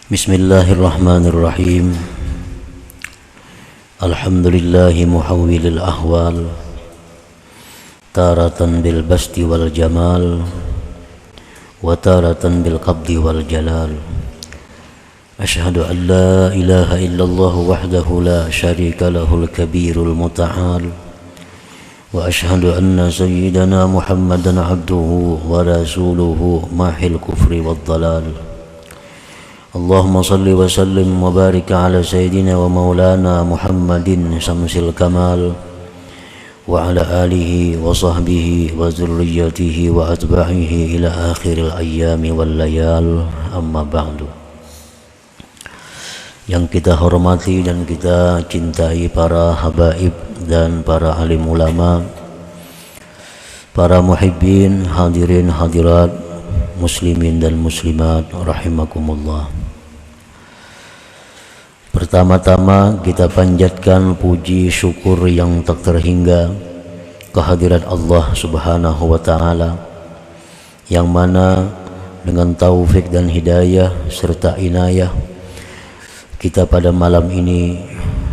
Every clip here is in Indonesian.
Bismillahirrahmanirrahim. Alhamdulillahi muhawwilil ahwal, taratan bil basti wal jamal, wa taratan bil qabdi wal jalal. Ashhadu an la ilaha illallah wahdahu la syarika lahul kabirul muta'al, wa ashhadu anna sayyidana Muhammadan abduhu wa rasuluhu mahil kufri wad dalal. Allahumma salli wa sallim wa barik ala sayyidina wa maulana Muhammadin samsil kamal wa ala alihi wa sahbihi wa zurriyatihi wa atba'ihi ila akhiril ayyami wal layal, amma ba'du. Yang kita hormati dan kita cintai para habaib dan para alim ulama, para muhibbin, hadirin hadirat, muslimin dan muslimat rahimakumullah. Pertama-tama kita panjatkan puji syukur yang tak terhingga kehadirat Allah Subhanahu wa taala, yang mana dengan taufik dan hidayah serta inayah kita pada malam ini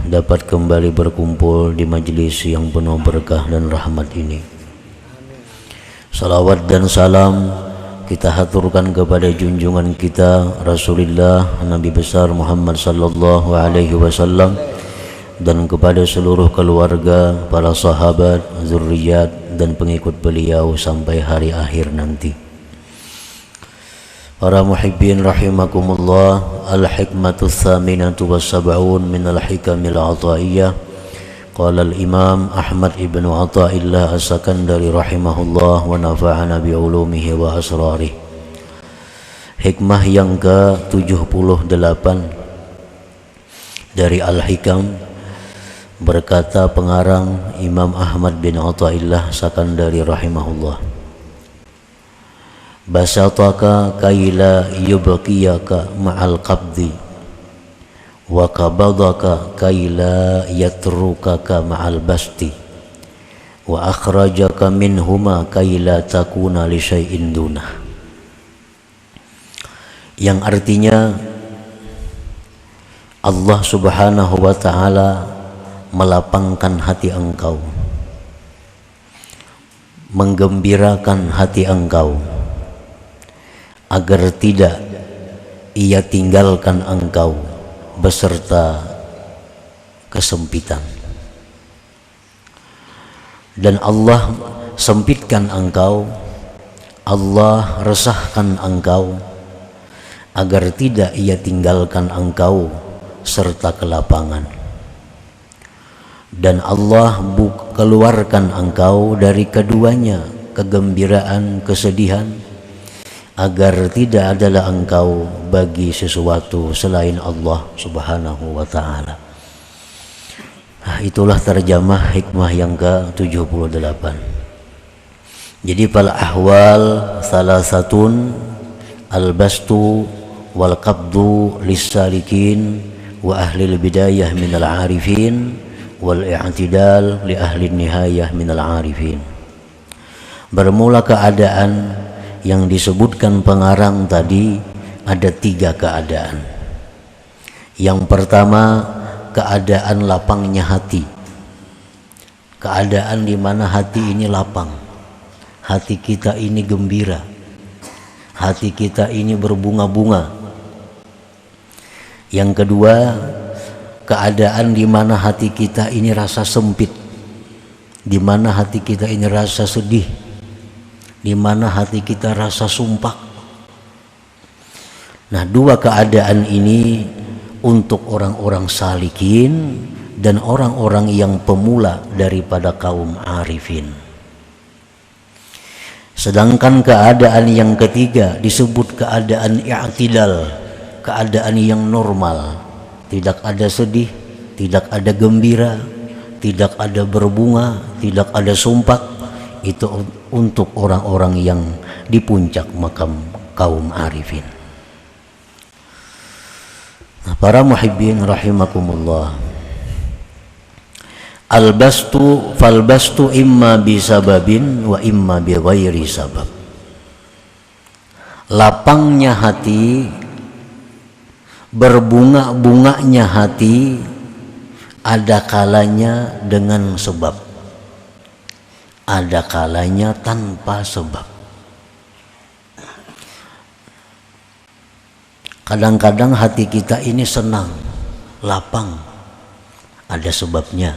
dapat kembali berkumpul di majlis yang penuh berkah dan rahmat ini. Salawat dan salam kita haturkan kepada junjungan kita Rasulullah Nabi besar Muhammad sallallahu alaihi wasallam dan kepada seluruh keluarga, para sahabat, zuriat dan pengikut beliau sampai hari akhir nanti. Para muhibbin rahimakumullah, al-hikmatu tsaminatu was-sab'un min al-hikamil ataiyah. Qala al-Imam Ahmad ibn Athaillah as-Sakandari rahimahullah wa nafa'ana bi ulumihi wa asrarih. Hikmah yang ke-78 dari Al-Hikam, berkata pengarang Imam Ahmad bin Athaillah Sakandari rahimahullah, basataka kaila yubqiyaka ma'al qabdi wa qabadaka kaila yatrukaka ma'al basti wa akhrajaka minhuma kaila takuna li syai'in dunah. Yang artinya Allah Subhanahu wa ta'ala melapangkan hati engkau, menggembirakan hati engkau agar tidak ia tinggalkan engkau beserta kesempitan, dan Allah sempitkan engkau, Allah resahkan engkau agar tidak ia tinggalkan engkau serta kelapangan, dan Allah keluarkan engkau dari keduanya, kegembiraan, kesedihan, agar tidak adalah engkau bagi sesuatu selain Allah Subhanahu wa ta'ala. Itulah terjemah hikmah yang ke-78. Jadi fal ahwal salasatun, al-bastu wal qabdu lis-salikin wa ahlil bidayah minal arifin wal i'tidal li ahli nihayah minal arifin. Bermula keadaan yang disebutkan pengarang tadi ada 3 keadaan. Yang pertama, keadaan lapangnya hati, keadaan di mana hati ini lapang, hati kita ini gembira, hati kita ini berbunga-bunga. Yang kedua, keadaan di mana hati kita ini rasa sempit, di mana hati kita ini rasa sedih, di mana hati kita rasa sumpah. Nah, 2 keadaan ini untuk orang-orang salikin dan orang-orang yang pemula daripada kaum arifin. Sedangkan keadaan yang ketiga disebut keadaan i'tidal, keadaan yang normal, tidak ada sedih, tidak ada gembira, tidak ada berbunga, tidak ada sumpah. Itu untuk orang-orang yang di puncak makam kaum arifin. Nah, para muhibbin rahimakumullah, al-bastu fal-bastu imma bisababin wa imma bi ghairi sabab. Lapangnya hati Berbunga-bunganya hati ada kalanya dengan sebab, ada kalanya tanpa sebab. Kadang-kadang hati kita ini senang, lapang, ada sebabnya.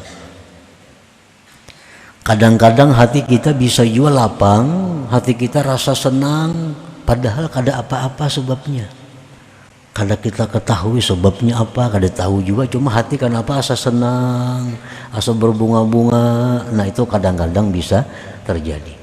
Kadang-kadang hati kita bisa juga lapang, hati kita rasa senang, padahal kada apa-apa sebabnya. Kada kita ketahui sebabnya apa, kada tahu juga, cuma hati kenapa asa senang, asa berbunga-bunga. Nah itu kadang-kadang bisa terjadi.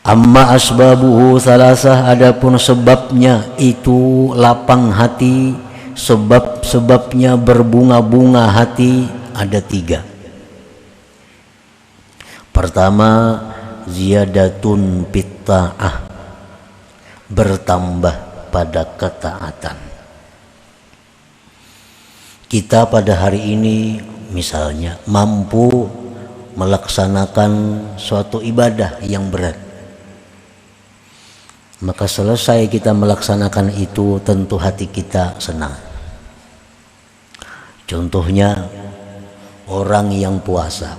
Amma asbabuhu salasah, adapun sebabnya itu lapang hati, sebab-sebabnya berbunga-bunga hati ada 3. Pertama, ziyadatun bitta'ah, bertambah pada ketaatan. Kita pada hari ini misalnya mampu melaksanakan suatu ibadah yang berat, maka selesai kita melaksanakan itu tentu hati kita senang. Contohnya orang yang puasa,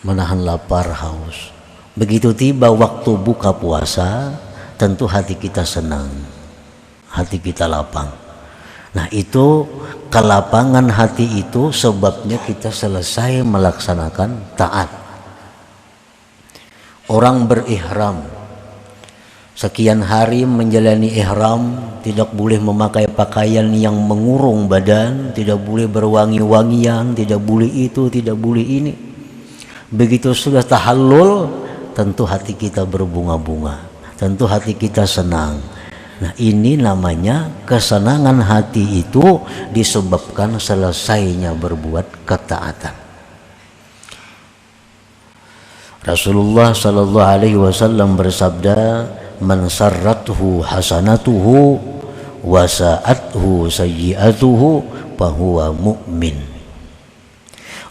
menahan lapar haus. Begitu tiba waktu buka puasa, tentu hati kita senang, hati kita lapang. Nah itu kelapangan hati itu sebabnya kita selesai melaksanakan taat. Orang berihram, sekian hari menjalani ihram, tidak boleh memakai pakaian yang mengurung badan, tidak boleh berwangi-wangian, tidak boleh itu, tidak boleh ini. Begitu sudah tahallul, tentu hati kita berbunga-bunga, tentu hati kita senang. Nah ini namanya kesenangan hati itu disebabkan selesainya berbuat ketaatan. Rasulullah sallallahu alaihi wasallam bersabda, man sarrathu hasanatuhu wa sa'athu sayyi'atuhu fahuwa mu'min.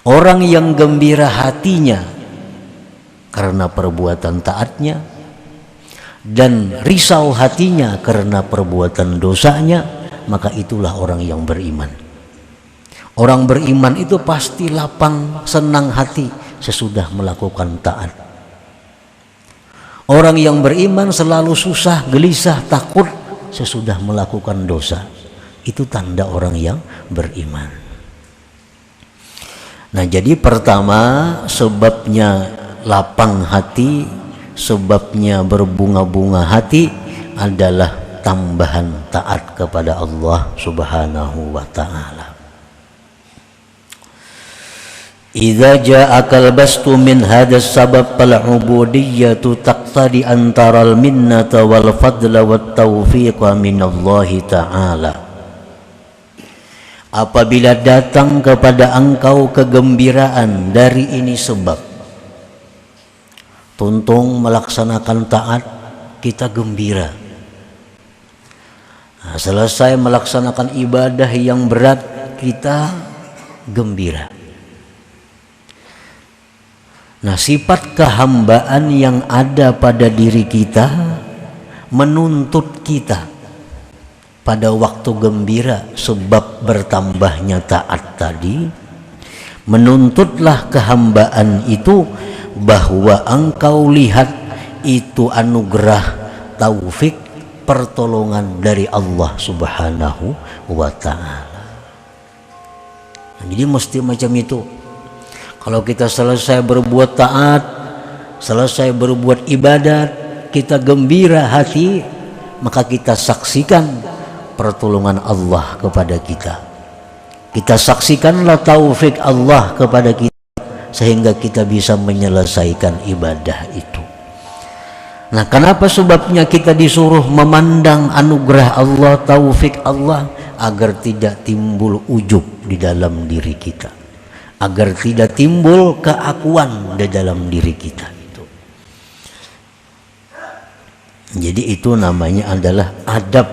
Orang yang gembira hatinya karena perbuatan taatnya dan risau hatinya karena perbuatan dosanya, maka itulah orang yang beriman. Orang beriman itu pasti lapang, senang hati sesudah melakukan taat. Orang yang beriman selalu susah, gelisah, takut sesudah melakukan dosa. Itu tanda orang yang beriman. Nah jadi pertama sebabnya lapang hati, sebabnya berbunga-bunga hati adalah tambahan taat kepada Allah Subhanahu wa ta'ala. Idza ja'akal bastu min hadas sabab fal ubudiyyatu taqtadi antaral minnata wal fadla wat taufiqa minallahi ta'ala. Apabila datang kepada engkau kegembiraan dari ini sebab, tuntung melaksanakan taat, kita gembira. Nah, selesai melaksanakan ibadah yang berat, kita gembira. Nah sifat kehambaan yang ada pada diri kita menuntut kita pada waktu gembira sebab bertambahnya taat tadi, menuntutlah kehambaan itu bahwa engkau lihat itu anugerah, taufik, pertolongan dari Allah Subhanahu wa ta'ala. Jadi mesti macam itu. Kalau kita selesai berbuat taat, selesai berbuat ibadat, kita gembira hati, maka kita saksikan pertolongan Allah kepada kita. Kita saksikanlah taufik Allah kepada kita, sehingga kita bisa menyelesaikan ibadah itu. Nah kenapa sebabnya kita disuruh memandang anugerah Allah, taufik Allah, agar tidak timbul ujub di dalam diri kita, agar tidak timbul keakuan di dalam diri kita itu. Jadi itu namanya adalah adab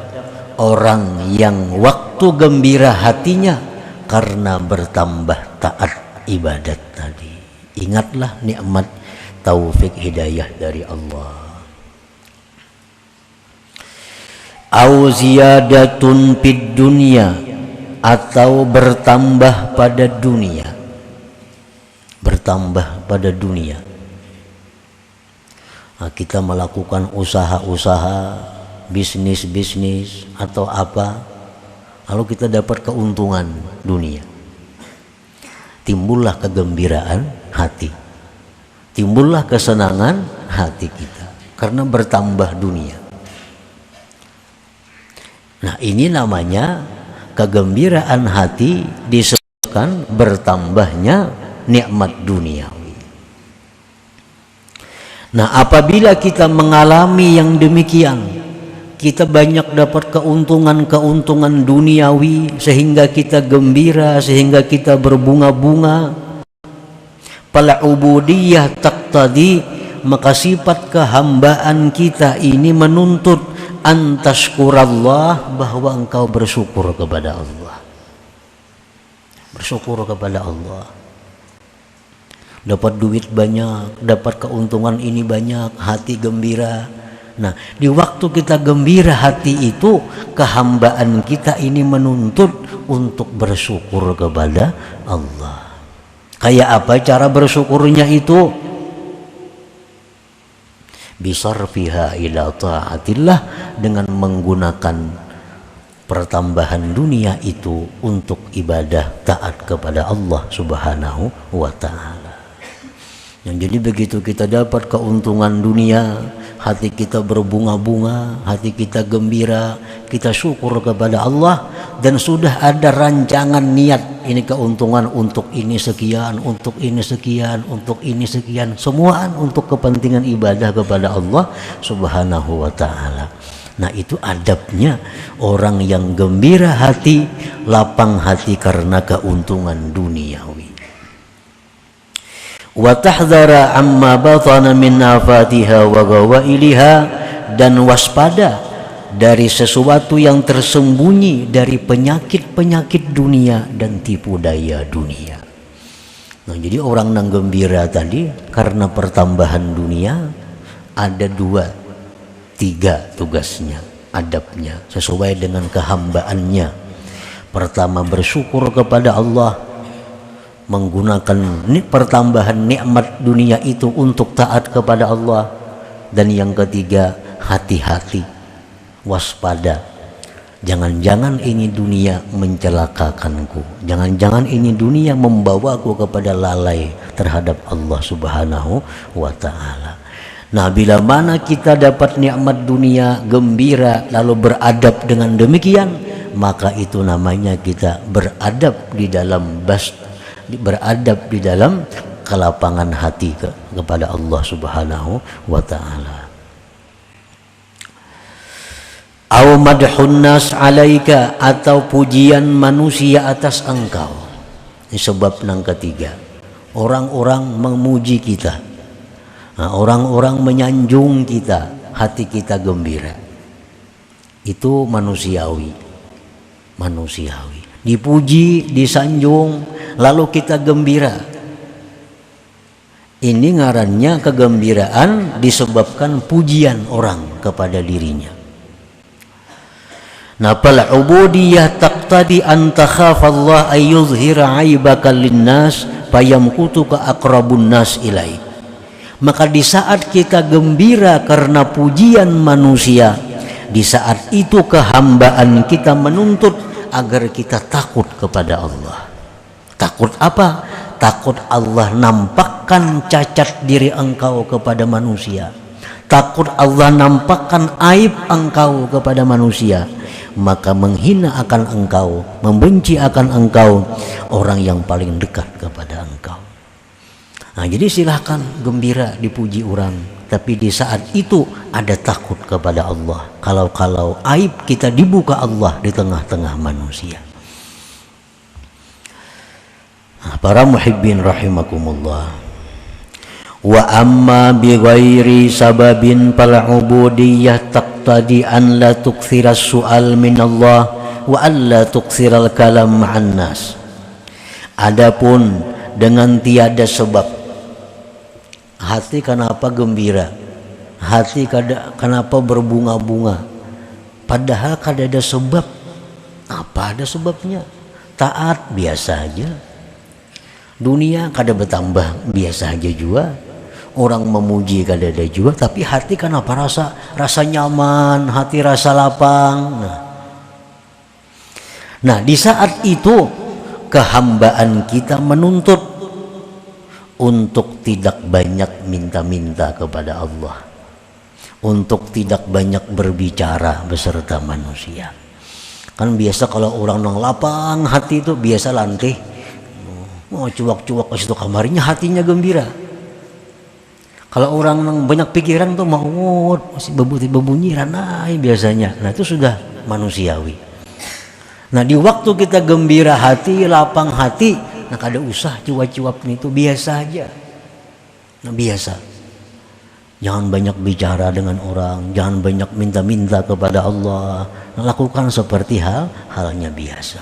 orang yang waktu gembira hatinya karena bertambah taat ibadat tadi. Ingatlah nikmat taufik hidayah dari Allah. au ziyadatun fid dunya, atau bertambah pada dunia, bertambah pada dunia. Nah, kita melakukan usaha-usaha, bisnis-bisnis atau apa, lalu kita dapat keuntungan dunia, timbullah kegembiraan hati, timbullah kesenangan hati kita karena bertambah dunia. Nah, ini namanya kegembiraan hati disebabkan bertambahnya nikmat duniawi. Nah, apabila kita mengalami yang demikian, kita banyak dapat keuntungan-keuntungan duniawi sehingga kita gembira, sehingga kita berbunga-bunga, fal ubudiyah taqtadi, maka sifat kehambaan kita ini menuntut antashkurallah, bahwa engkau bersyukur kepada Allah, bersyukur kepada Allah. Dapat duit banyak, dapat keuntungan ini banyak, hati gembira. Nah, di waktu kita gembira hati itu, kehambaan kita ini menuntut untuk bersyukur kepada Allah. Kayak apa cara bersyukurnya itu? Bisarfiha ila ta'atillah, dengan menggunakan pertambahan dunia itu untuk ibadah taat kepada Allah Subhanahu wa ta'ala. Yang jadi begitu kita dapat keuntungan dunia, hati kita berbunga-bunga, hati kita gembira, kita syukur kepada Allah, dan sudah ada rancangan niat, ini keuntungan untuk ini sekian, untuk ini sekian, untuk ini sekian, semuaan untuk kepentingan ibadah kepada Allah Subhanahu wa ta'ala. Nah, itu adabnya orang yang gembira hati, lapang hati karena keuntungan duniawi. Wa tahdhara amma batana min afatiha wa gawailiha, dan waspada dari sesuatu yang tersembunyi dari penyakit-penyakit dunia dan tipu daya dunia. Nah, jadi orang yang gembira tadi karena pertambahan dunia ada 2-3 tugasnya, adabnya sesuai dengan kehambaannya. Pertama, bersyukur kepada Allah, menggunakan pertambahan nikmat dunia itu untuk taat kepada Allah. Dan yang ketiga, hati-hati, waspada, jangan-jangan ini dunia mencelakakanku, jangan-jangan ini dunia membawaku kepada lalai terhadap Allah Subhanahu wa ta'ala. Nah, bila mana kita dapat nikmat dunia, gembira, lalu beradab dengan demikian, maka itu namanya kita beradab di dalam beradab di dalam kelapangan hati kepada Allah Subhanahu wa ta'ala. Au madhun nas alaika, atau pujian manusia atas engkau. Ini sebab yang ketiga, orang-orang memuji kita, nah, orang-orang menyanjung kita, hati kita gembira. Itu manusiawi, dipuji, disanjung, lalu kita gembira. Ini ngarannya kegembiraan disebabkan pujian orang kepada dirinya. Nah, fal ubudiyah taqtadi an takhafallaha ay yuzhira aibaka linnas fayamkutuka aqrabun nas ilaik. Maka di saat kita gembira karena pujian manusia, di saat itu kehambaan kita menuntut agar kita takut kepada Allah. Takut apa? Takut Allah nampakkan cacat diri engkau kepada manusia. Takut Allah nampakkan aib engkau kepada manusia. Maka menghina akan engkau, membenci akan engkau orang yang paling dekat kepada engkau. Nah, jadi silahkan gembira dipuji orang, tapi di saat itu ada takut kepada Allah. Kalau aib kita dibuka Allah di tengah-tengah manusia. Nah, para muhibbin rahimakumullah. Wa amma bi ghairi sababin fal ubudiyyah taqtadi an la tukthiras su'al min Allah wa an la tukthiral kalam ma'an nas. Adapun dengan tiada sebab, hati kenapa gembira, hati kenapa berbunga-bunga, Padahal kada ada sebab. Apa ada sebabnya? Taat biasa aja. Dunia kada bertambah biasa aja juga. Orang memuji kada ada juga, tapi hati kenapa rasa nyaman, hati rasa lapang. Nah, di saat itu kehambaan kita menuntut untuk tidak banyak minta-minta kepada Allah, untuk tidak banyak berbicara beserta manusia. Kan biasa kalau orang nang lapang hati itu biasa lantih, mau cuak-cuak ke situ kamarnya hatinya gembira. Kalau orang yang banyak pikiran tuh mau masih bebunyiran biasanya. Nah itu sudah manusiawi. Nah di waktu kita gembira hati, lapang hati, nah kada usah cuap-cuap itu biasa aja. Nah biasa. Jangan banyak bicara dengan orang, jangan banyak minta-minta kepada Allah. Nah, lakukan seperti halnya biasa.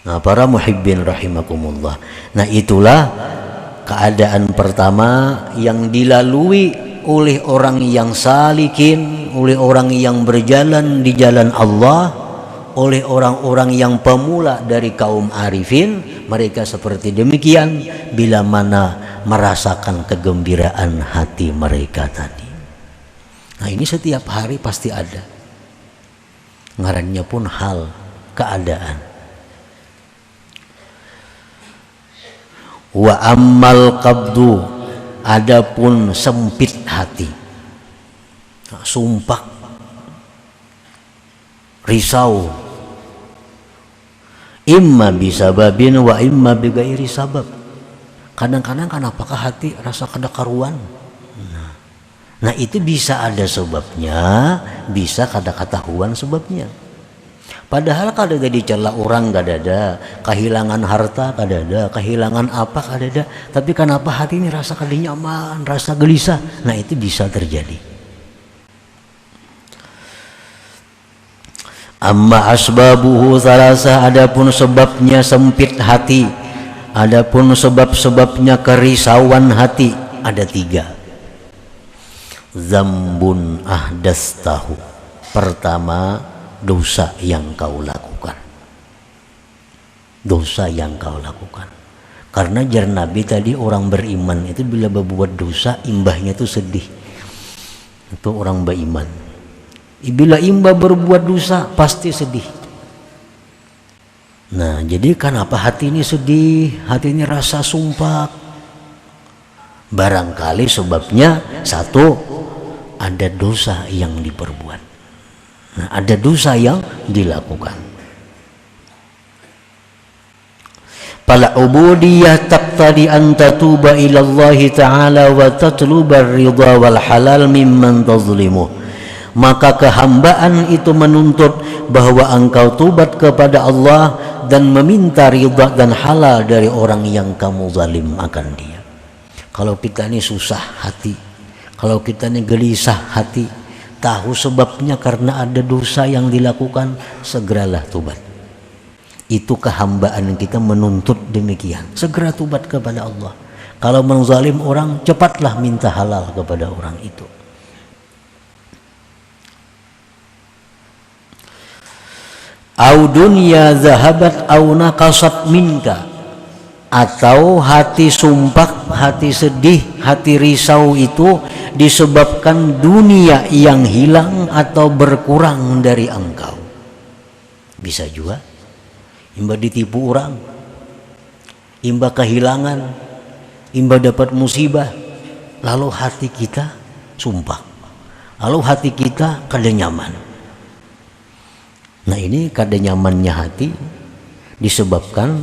Nah para muhibbin rahimakumullah. Nah itulah keadaan pertama yang dilalui oleh orang yang salikin, oleh orang yang berjalan di jalan Allah, oleh orang-orang yang pemula dari kaum arifin. Mereka seperti demikian bila mana merasakan kegembiraan hati mereka tadi. Nah ini setiap hari pasti ada. Ngarannya pun hal, keadaan. Wa ammal qabdu, adapun sempit hati, sumpah, risau, imma bisababin wa imma bighairi sabab. Kadang-kadang kan apakah hati rasa kada karuan. Nah itu bisa ada sebabnya, bisa kada ketahuan sebabnya. Padahal kada ada dicela orang, kada ada kehilangan harta, kada ada kehilangan apa, kada ada. Tapi kenapa hati ini rasa kada nyaman, rasa gelisah? Nah itu bisa terjadi. Amma asbabuhu thalatha, adapun sebabnya sempit hati, adapun sebab-sebabnya kerisauan hati ada 3. Zambun ahdastahu, pertama dosa yang kau lakukan. Dosa yang kau lakukan. Karena jar Nabi tadi orang beriman itu bila berbuat dosa imbahnya itu sedih. Itu orang beriman. Bila imbah berbuat dosa pasti sedih. Nah jadi kenapa hati ini sedih, hati ini rasa sumpah? Barangkali sebabnya satu, ada dosa yang diperbuat. Nah, ada dosa yang dilakukan. Fal ubudiyah taqtadi an tatuba ila Allah Ta'ala wa tatluba ar-ridha wal halal mimman tazlimuh. Maka kehambaan itu menuntut bahwa engkau tubat kepada Allah dan meminta ridha dan halal dari orang yang kamu zalim akan dia. Kalau kita ini susah hati, kalau kita ini gelisah hati, tahu sebabnya karena ada dosa yang dilakukan, segeralah tubat. Itu kehambaan kita menuntut demikian. Segera tubat kepada Allah. Kalau menzalim orang, cepatlah minta halal kepada orang itu. Au dunya zahabat au naqasat minka, atau hati sumpah, hati sedih, hati risau itu disebabkan dunia yang hilang atau berkurang dari engkau. Bisa juga imba ditipu orang, imba kehilangan, imba dapat musibah, lalu hati kita sumpah, lalu hati kita kada nyaman. Nah ini kada nyamannya hati disebabkan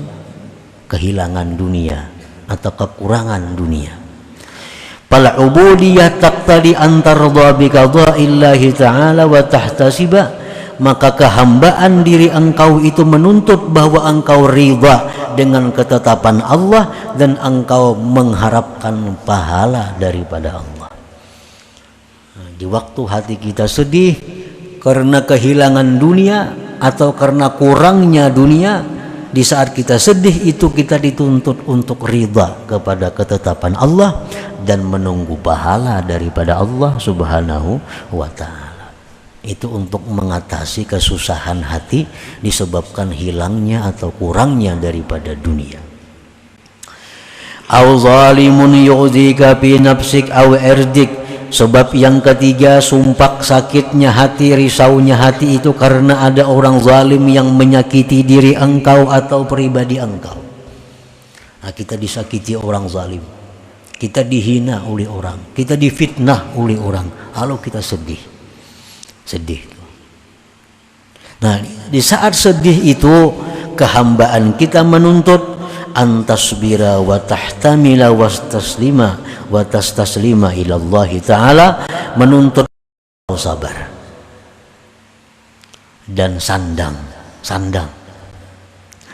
kehilangan dunia atau kekurangan dunia. Fal ubudiyah taqtadi an tardha bi qada'illahi ta'ala wa tahtasiba, maka kehambaan diri engkau itu menuntut bahwa engkau ridha dengan ketetapan Allah dan engkau mengharapkan pahala daripada Allah. Nah, di waktu hati kita sedih karena kehilangan dunia atau karena kurangnya dunia, di saat kita sedih itu kita dituntut untuk ridha kepada ketetapan Allah dan menunggu pahala daripada Allah Subhanahu wa ta'ala. Itu untuk mengatasi kesusahan hati disebabkan hilangnya atau kurangnya daripada dunia. Au zalimun yu'dzika fi nafsik au irdik. Sebab yang ketiga, sumpah sakitnya hati, risaunya hati itu karena ada orang zalim yang menyakiti diri engkau atau pribadi engkau. Nah, kita disakiti orang zalim, kita dihina oleh orang, kita difitnah oleh orang, lalu kita sedih. Nah, di saat sedih itu kehambaan kita menuntut antasbira wa tahtamila wa tastaslima ila Allah Ta'ala, menuntut sabar dan sandang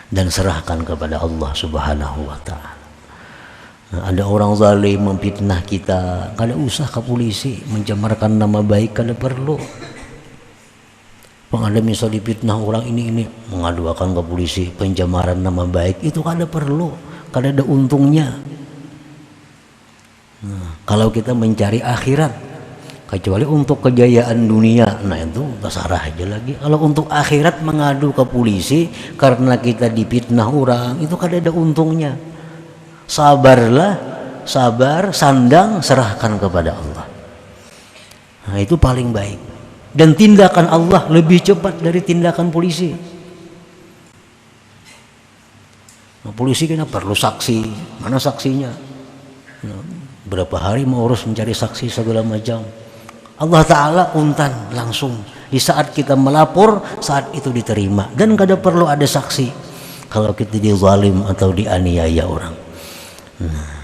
dan serahkan kepada Allah Subhanahu wa Ta'ala. Nah, ada orang zalim memfitnah kita, kada usah ke polisi mencemarkan nama baik, kada perlu. Ada misal dipitnah orang ini mengadukan ke polisi pencemaran nama baik, itu kada perlu, kada ada untungnya. Nah, kalau kita mencari akhirat, kecuali untuk kejayaan dunia, nah itu terserah aja lagi. Kalau untuk akhirat mengadu ke polisi karena kita dipitnah orang, itu kada ada untungnya. Sabarlah, sandang, serahkan kepada Allah. Nah, itu paling baik. Dan tindakan Allah lebih cepat dari tindakan polisi. Nah, polisi kan perlu saksi, mana saksinya? Nah, berapa hari mau urus mencari saksi segala macam. Allah Ta'ala untan langsung. Di saat kita melapor, saat itu diterima. Dan kada perlu ada saksi kalau kita dizalim atau dianiaya orang. Nah,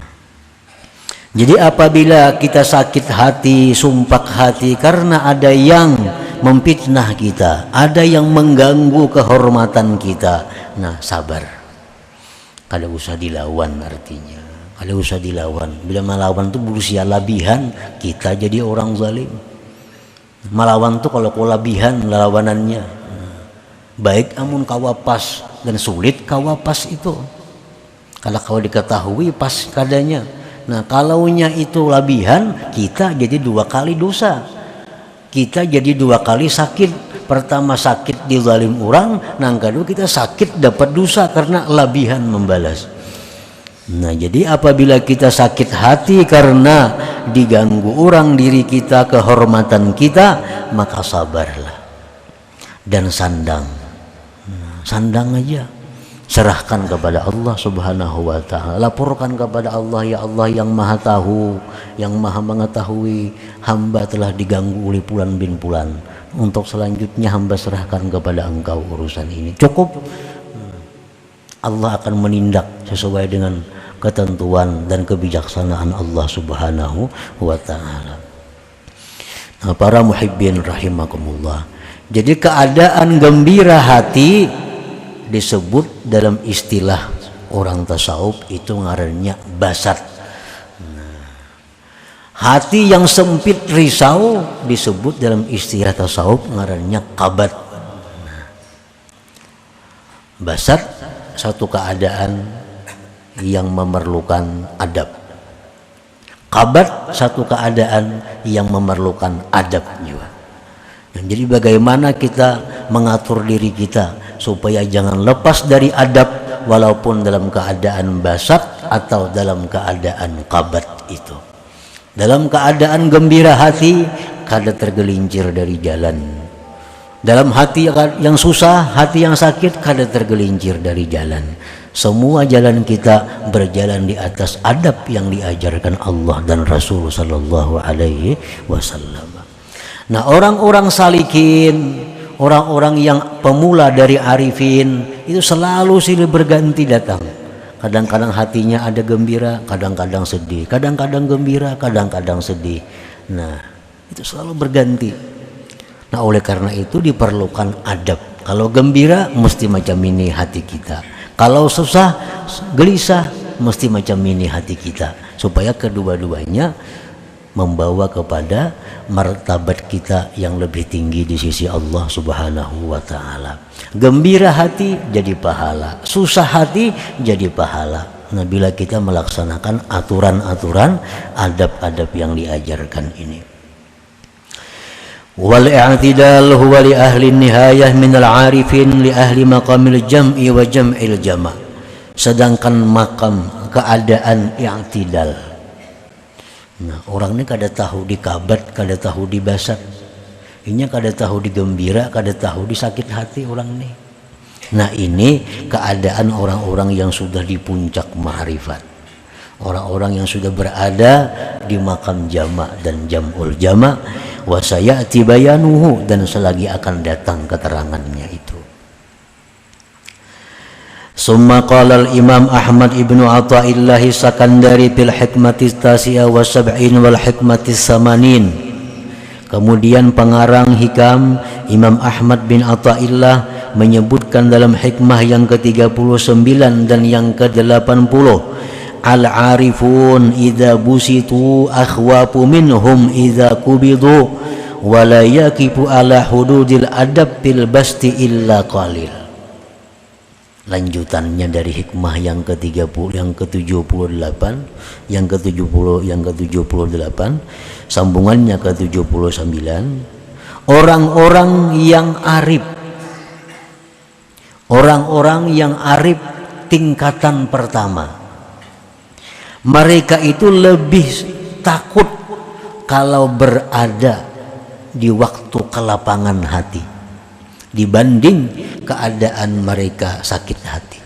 jadi apabila kita sakit hati, sumpah hati karena ada yang memfitnah kita, ada yang mengganggu kehormatan kita, nah sabar. Kada usah dilawan artinya. Kada usah dilawan. Bila melawan itu berusia labihan, kita jadi orang zalim. Melawan itu kalau kelabihan lawanannya. Baik amun kawapas dan sulit kawapas itu. Kalau kau diketahui pas kadanya. Nah, kalaunya itu labihan, kita jadi 2 kali dosa. Kita jadi 2 kali sakit. Pertama sakit dizalim orang, yang kedua kita sakit dapat dosa karena labihan membalas. Nah, jadi apabila kita sakit hati karena diganggu orang diri kita, kehormatan kita, maka sabarlah dan sandang. Sandang aja. Serahkan kepada Allah Subhanahu wa Ta'ala. Laporkan kepada Allah, ya Allah yang maha tahu, yang maha mengetahui, hamba telah diganggu oleh Fulan bin Fulan. Untuk selanjutnya hamba serahkan kepada engkau urusan ini. Cukup. Allah akan menindak sesuai dengan ketentuan dan kebijaksanaan Allah Subhanahu wa Ta'ala. Nah, para muhibbin rahimakumullah. Jadi keadaan gembira hati disebut dalam istilah orang tasawuf itu ngarannya basat. Nah, hati yang sempit risau disebut dalam istilah tasawuf ngarannya kabat. Nah, basat satu keadaan yang memerlukan adab. Kabat satu keadaan yang memerlukan adab juga. Nah, jadi bagaimana kita mengatur diri kita supaya jangan lepas dari adab walaupun dalam keadaan basat atau dalam keadaan kabat itu. Dalam keadaan gembira hati, kada tergelincir dari jalan. Dalam hati yang susah, hati yang sakit, kada tergelincir dari jalan. Semua jalan kita berjalan di atas adab yang diajarkan Allah dan Rasul sallallahu alaihi wasallam. Nah, orang-orang salikin, orang-orang yang pemula dari arifin itu selalu silih berganti datang. Kadang-kadang hatinya ada gembira, kadang-kadang sedih, kadang-kadang gembira, kadang-kadang sedih. Nah, itu selalu berganti. Nah, oleh karena itu diperlukan adab. Kalau gembira mesti macam ini hati kita. Kalau susah, gelisah mesti macam ini hati kita. Supaya kedua-duanya membawa kepada martabat kita yang lebih tinggi di sisi Allah Subhanahu wa Ta'ala. Gembira hati jadi pahala, susah hati jadi pahala. Nah, bila kita melaksanakan aturan-aturan, adab-adab yang diajarkan ini. Wal i'tidal huwa li ahli nihayah minal arifin li ahli maqamil jam'i wa jam'il jama'. Sedangkan makam keadaan i'tidal, nah orang ini kada tahu di kabat, kada tahu di basat, ini kada tahu di gembira, kada tahu di sakit hati orang ini. Nah ini keadaan orang-orang yang sudah di puncak ma'rifat, orang-orang yang sudah berada di makam jama' dan jam'ul jama'. Wa sayati bayanuhu, dan selagi akan datang keterangannya itu. Summa qala al-Imam Ahmad ibnu Athaillah Sakandari fil hikmati tasi'a wa sab'in wal hikmati samanin. Kemudian pengarang hikam Imam Ahmad bin Athaillah menyebutkan dalam hikmah yang ke-39 dan yang ke-80, al-arifun idza busitu akhwafu minhum idza kubidu wa la yaqifu ala hududil adab bil basti illa qalil. Lanjutannya dari hikmah yang ke-30, yang ke-78, yang ke-70, yang ke-78, sambungannya ke-79, orang-orang yang arif, orang-orang yang arif tingkatan pertama, mereka itu lebih takut kalau berada di waktu kelapangan hati dibanding keadaan mereka sakit hati.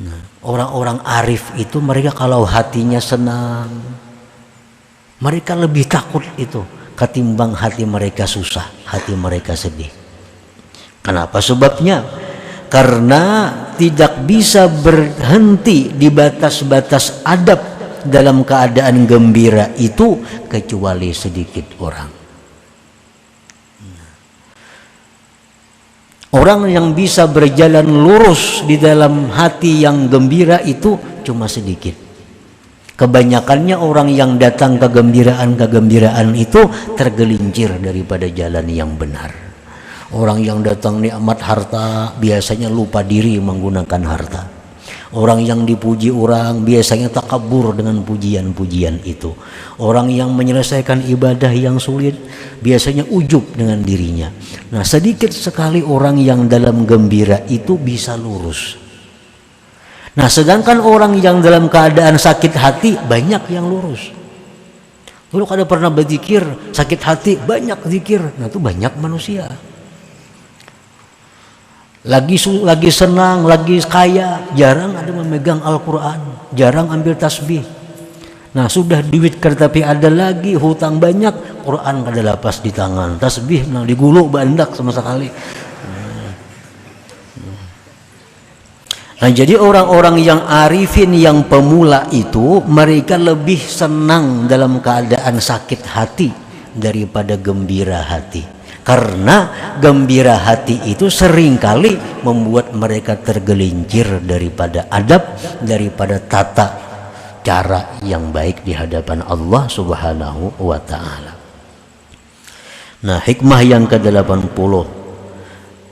Nah, orang-orang arif itu mereka kalau hatinya senang, mereka lebih takut itu ketimbang hati mereka susah, hati mereka sedih. Kenapa sebabnya? Karena tidak bisa berhenti di batas-batas adab dalam keadaan gembira itu kecuali sedikit orang. Orang yang bisa berjalan lurus di dalam hati yang gembira itu cuma sedikit. Kebanyakannya orang yang datang kegembiraan itu tergelincir daripada jalan yang benar. Orang yang datang nikmat harta biasanya lupa diri menggunakan harta. Orang yang dipuji orang biasanya takabur dengan pujian-pujian itu. Orang yang menyelesaikan ibadah yang sulit biasanya ujub dengan dirinya. Nah, sedikit sekali orang yang dalam gembira itu bisa lurus. Nah, sedangkan orang yang dalam keadaan sakit hati banyak yang lurus. Dulu kada pernah berzikir, sakit hati banyak zikir. Nah, itu banyak manusia. Lagi senang, lagi kaya, jarang ada memegang Al-Quran, jarang ambil tasbih. Nah, sudah duit tapi ada lagi, hutang banyak, Quran kada lapas di tangan, tasbih nah digulung bandak sama sekali. Nah, jadi orang-orang yang arifin, yang pemula itu mereka lebih senang dalam keadaan sakit hati daripada gembira hati. Karena gembira hati itu seringkali membuat mereka tergelincir daripada adab, daripada tata cara yang baik di hadapan Allah Subhanahu wa ta'ala. Nah, hikmah yang ke-80,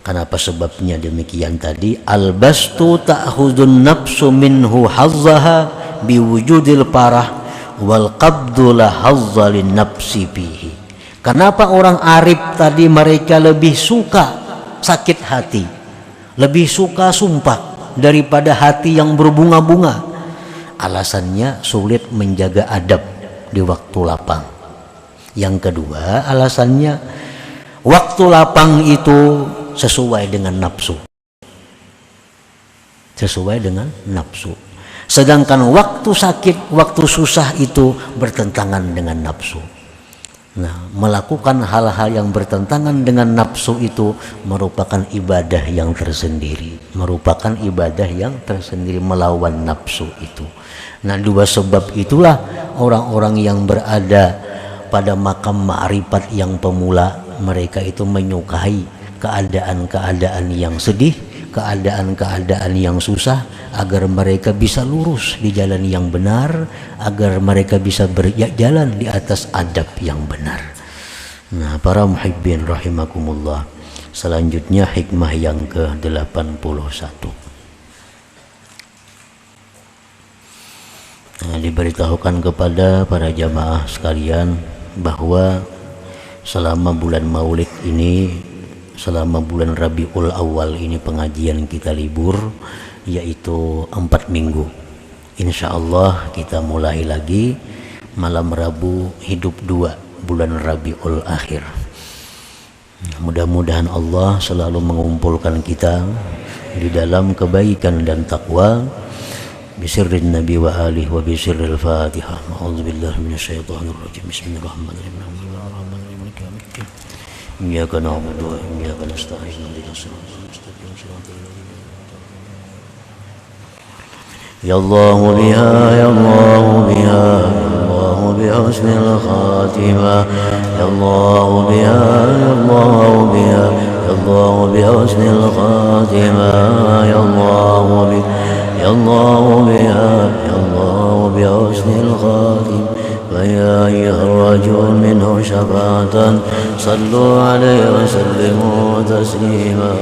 kenapa sebabnya demikian tadi? Al-bastu ta'khudun nafsu minhu hazzaha biwujudil parah wal qabdu la hazza lin nafsi fihi. Kenapa orang arif tadi mereka lebih suka sakit hati, lebih suka sumpah daripada hati yang berbunga-bunga? Alasannya sulit menjaga adab di waktu lapang. Yang kedua, alasannya waktu lapang itu sesuai dengan nafsu. Sesuai dengan nafsu. Sedangkan waktu sakit, waktu susah itu bertentangan dengan nafsu. Nah, melakukan hal-hal yang bertentangan dengan nafsu itu merupakan ibadah yang tersendiri, merupakan ibadah yang tersendiri melawan nafsu itu. Nah, dua sebab itulah orang-orang yang berada pada makam ma'rifat yang pemula, mereka itu menyukai keadaan-keadaan yang sedih, keadaan-keadaan yang susah, agar mereka bisa lurus di jalan yang benar, agar mereka bisa berjalan di atas adab yang benar. Nah, para muhibbin rahimakumullah, selanjutnya hikmah yang ke-81. Nah, diberitahukan kepada para jamaah sekalian bahwa selama bulan Maulid ini, selama bulan Rabiul Awal ini pengajian kita libur, yaitu 4 minggu. Insya Allah kita mulai lagi malam Rabu hidup 2 bulan Rabiul Akhir. Mudah-mudahan Allah selalu mengumpulkan kita di dalam kebaikan dan takwa. Bisirrin Nabi wa alihi wa bisirril Fatihah. A'udzubillahi minasyaitonir rajim. Bismillahirrahmanirrahim. Iyyaka na'budu wa iyyaka nasta'in. Ihdinas siratal mustaqim. Ya Allah biha, ya Allah biha, ya Allah biha husnul khatimah. Ya Allah biha, ya Allah biha, ya Allah biha husnul khatimah. Ya Allah biha, ya Allah biha, ya Allah biha husnul khatimah. ويا أيها الرجل منه شفاعة صلوا عليه وسلموا تسليما.